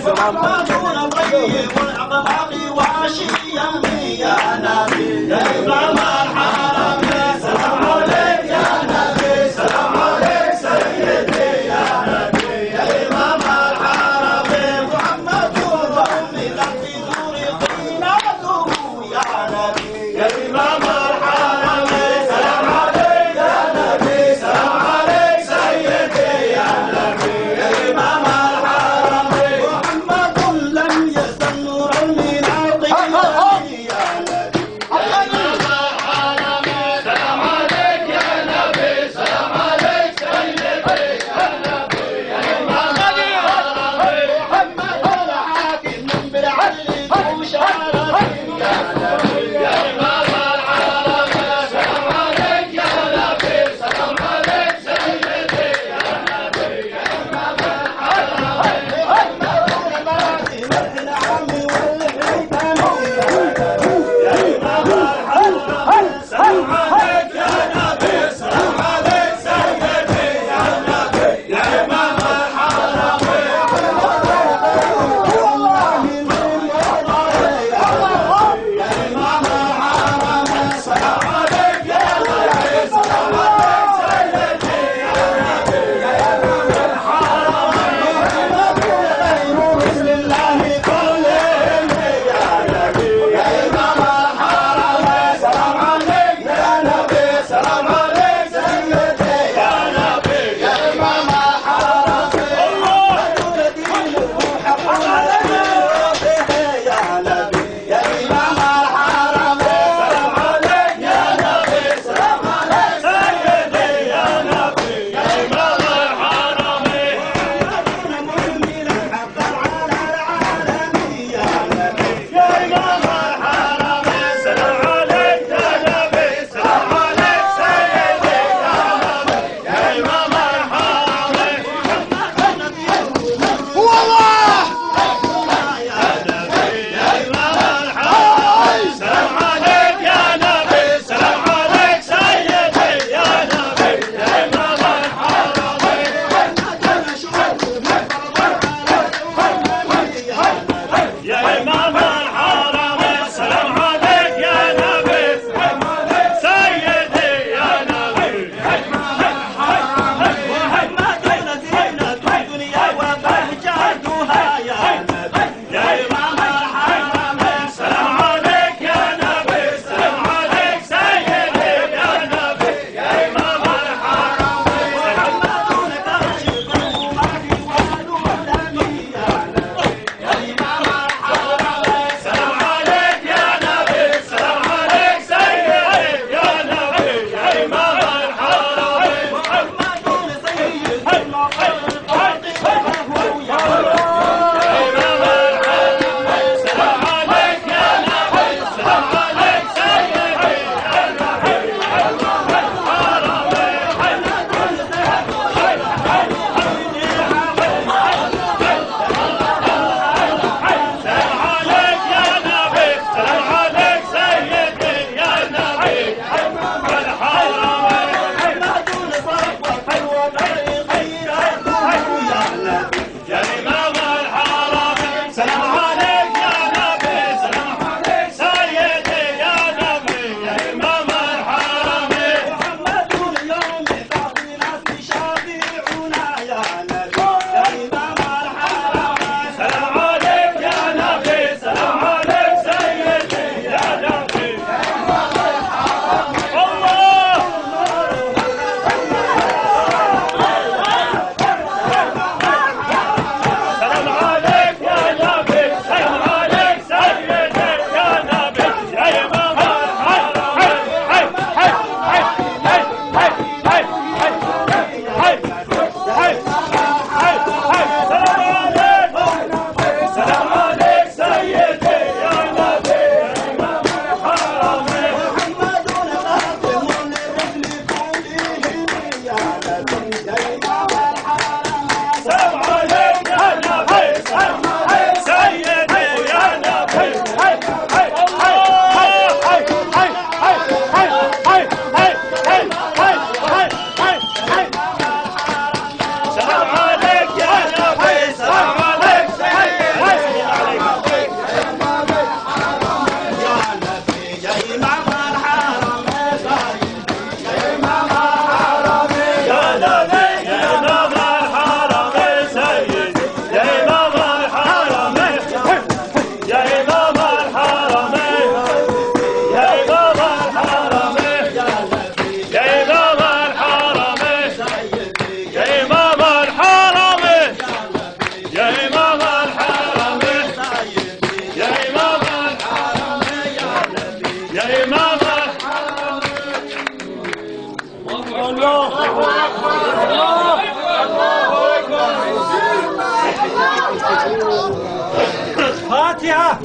محمد طيب الأخلاق واشيا يا نبي يا إمام الحرمين سلام عليك يا نبي سلام عليك سيدي يا نبي يا إمام الحرمين محمد وأمي التي زرقين عدو يا نبي يا إمام الحرمين سلام عليك يا نبي سلام عليك سيدي يا نبي يا إمام الحرمين محمد لم يزل نور الميلاد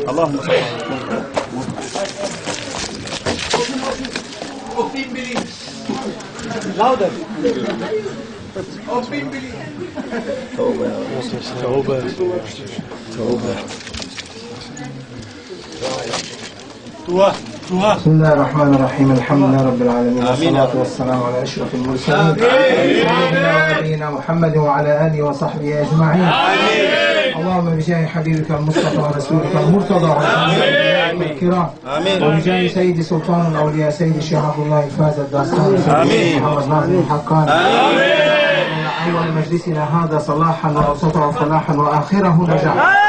اللهم صل بسم الله الرحمن الرحيم. الحمد لله رب العالمين، والصلاة والسلام على أشرف المرسلين سيدنا ونبينا محمد وعلى آله وصحبه أجمعين. اللهم بجاه حبيبك المصطفى ورسولك المرتضى الكرام، وبجاه سيد سلطان الأولياء سيد الشيخ عبد الله الفاز الداستاني محمد ناظم الحقاني، أول مجلسنا هذا صلاحا وأوسطه فلاحا وآخره نجاحا.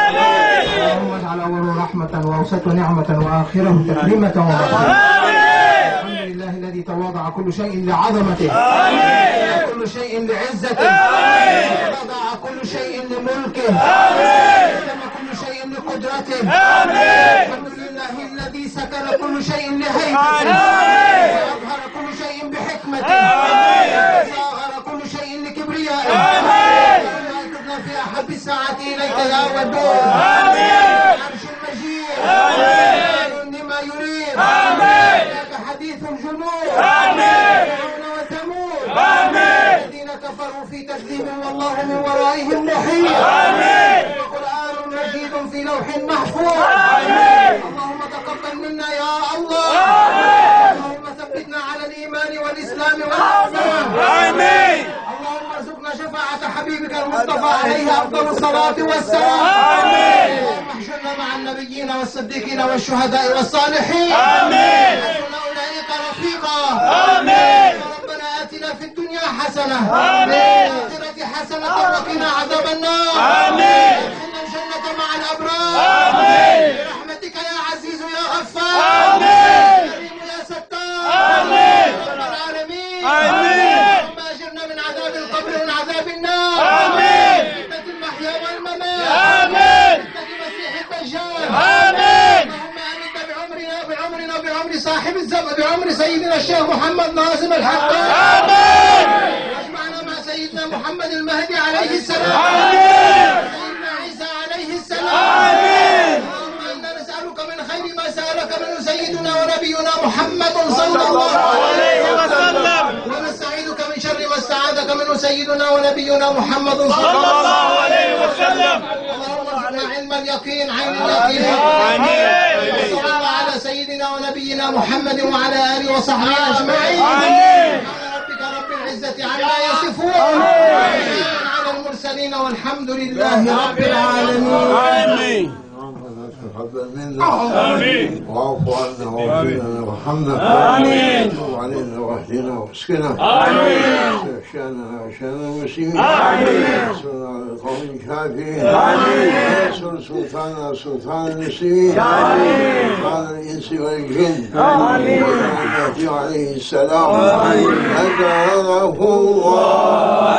اللهم اجعل أوله رحمة وأوسطه نعمة وآخره تكريمة ومغفرة. الحمد لله الذي تواضع كل شيء لعظمته، وكل شيء لعزته، ووضع كل شيء لملكه، وقدم كل شيء لقدرته. الحمد لله الذي سكن كل شيء لهيبته، وأظهر كل شيء بحكمته، وصاغر كل شيء لكبريائه. في أحب الساعات إليك يا ودود، العرش المجيد، لما يريد، لك حديث الجنود، فرعون وثمود، الذين كفروا في تكذيب والله من ورائهم محيط، وقرآن مجيد في لوح محفوظ. اللهم تقبل منا يا الله، اللهم ثبتنا على الإيمان والإسلام والإحسان. اللهم ارزقنا شفاعة حبيبك المصطفى عليه أفضل الصلاة والسلام. اللهم احشرنا مع النبيين والصديقين والشهداء والصالحين. حسن أولئك رفيقا. ربنا آتنا في الدنيا حسنة، وفي الآخرة حسنة وقنا عذاب النار. ادخلنا الجنة مع الأبرار برحمتك يا عزيز يا غفار، يا كريم يا ستار، رب العالمين. اللهم أجرنا من عذاب القبر ومن عذاب النار، فتنة المحيا والممات، فتنة المسيح الدجال. اللهم آمنا بعمرنا بعمر صاحب الزمن، بعمر سيدنا الشيخ محمد ناظم الحقاني. واجمعنا مع سيدنا محمد المهدي عليه السلام، سيدنا عيسى عليه السلام. اللهم إنا نسألك من خير ما سألك منه سيدنا ونبينا محمد صلى الله عليه وسلم، ونستعيذك من شر ما استعاذك منه سيدنا ونبينا محمد صلى الله عليه وسلم. اللهم ارزقنا علم اليقين، عين اليقين. وصلى الله على سيدنا ونبينا محمد وعلى آله وصحبه أجمعين. سبحان ربك رب العزة عما يصفون، وسلام على المرسلين، والحمد لله رب العالمين. تقبل منا واعف عنا واغفر لنا وارحمنا، وتب علينا واهدنا واسقنا، شاننا وشان المسلمين، انصرنا على القوم الكافرين، انصر سلطاننا سلطان المسلمين، سلطان الانس والجن، المهدي عليه السلام. أجره الله،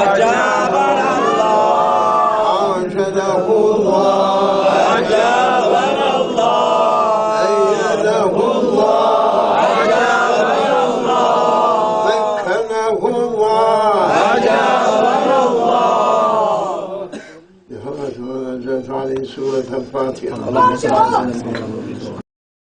أجابنا الله، أجده الله، أجابنا الله، أيده الله، أجابنا الله، مكنه الله، أجابنا الله. بحرمة ما نزلت عليه سورة الفاتحة.